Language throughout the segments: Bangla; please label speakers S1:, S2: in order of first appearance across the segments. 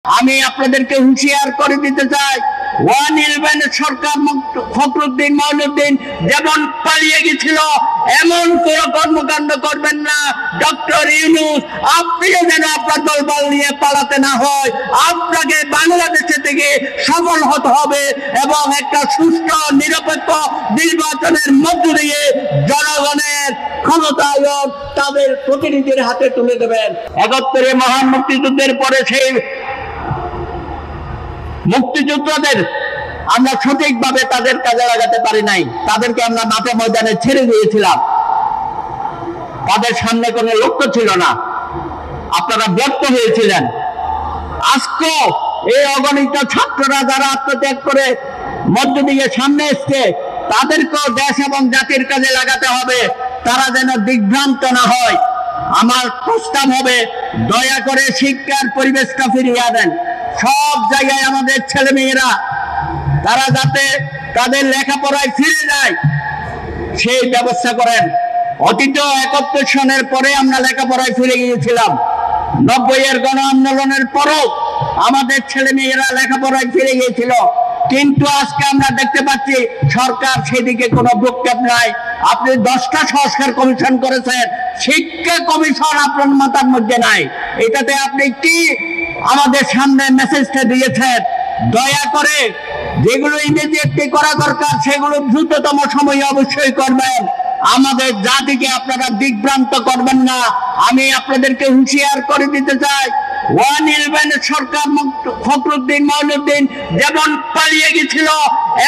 S1: আমি আপনাদেরকে হুঁশিয়ার করে দিতে চাই, ওয়ান ইলেভেনের সরকার ফখরুদ্দিন মঈনুদ্দিন যেমন পালিয়ে গেছিল এমন কোন কর্মকাণ্ড করবেন না। ডক্টর ইউনূস, আপনিও যেন আপনার দলবল নিয়ে পালাতে না হয়। আপনাকে বাংলাদেশে থেকে সফল হতে হবে এবং একটা সুষ্ঠু নিরপেক্ষ নির্বাচনের মধ্য দিয়ে জনগণের ক্ষমতায়ন তাদের প্রতিনিধির হাতে তুলে দেবেন। ৭১ মহান মুক্তিযুদ্ধের পরে সেই মুক্তিযোদ্ধাদের আমরা সঠিকভাবে তাদের কাজে লাগাতে পারি নাই। তাদেরকে আমরা মাঠে ময়দানে ছেড়ে দিয়েছিলাম, তাদের সামনে কোনো লক্ষ্য ছিল না, আপনারা ব্যর্থ হয়েছিলেন। আজকে এই অগণিত ছাত্ররা যারা আত্মত্যাগ করে মধ্য দিয়ে সামনে এসছে, তাদেরকেও দেশ এবং জাতির কাজে লাগাতে হবে, তারা যেন দিগ্ভ্রান্ত না হয়। আমার প্রস্তাব হবে, দয়া করে শিক্ষার পরিবেশটা ফিরিয়ে আনেন। সব জায়গায় আমাদের ছেলে মেয়েরা তারা যাতে তাদের লেখাপড়ায় ফিরে যায় সেই ব্যবস্থা করেন। অতীত ৭১ সনের পরে আমরা লেখাপড়ায় ফিরে গিয়েছিলাম, ৯০-এর গণ আন্দোলনের পরও আমাদের ছেলে মেয়েরা লেখাপড়ায় ফিরে গিয়েছিল, কিন্তু আজকে আমরা দেখতে পাচ্ছি সরকার সেদিকে কোনো ভ্রুক্ষেপ নাই। আপনি 10টা সংস্কার কমিশন করেছেন, শিক্ষা কমিশন আপনার মাথার মধ্যে নাই। এটাতে আপনি কি আমাদের সামনে মেসেজটা দিয়েছেন? দয়া করে যেগুলো ইমিডিয়েটলি করা দরকার সেগুলো দ্রুততম সময়ে অবশ্যই করবেন। আমাদের জাতিকে আপনারা দিগ্ভ্রান্ত করবেন না। আমি আপনাদেরকে হুঁশিয়ার করে দিতে চাই, ওয়ান ইলেভেনের সরকার ফখরুদ্দিন মঈনুদ্দিন যেমন পালিয়ে গেছিল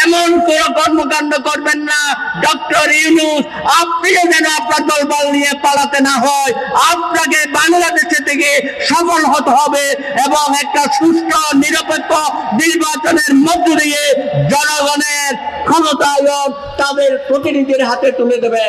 S1: এমন কোন কর্মকাণ্ড করবেন না। ডক্টর ইউনূস, আপনিও যেন আপনার দলবল নিয়ে পালাতে না হয়। আপনাকে বাংলাদেশে থেকে সফল হতে হবে এবং একটা সুষ্ঠু নিরপেক্ষ নির্বাচনের মধ্য দিয়ে জনগণের ক্ষমতায়ন তাদের প্রতিনিধির হাতে তুলে দেবেন।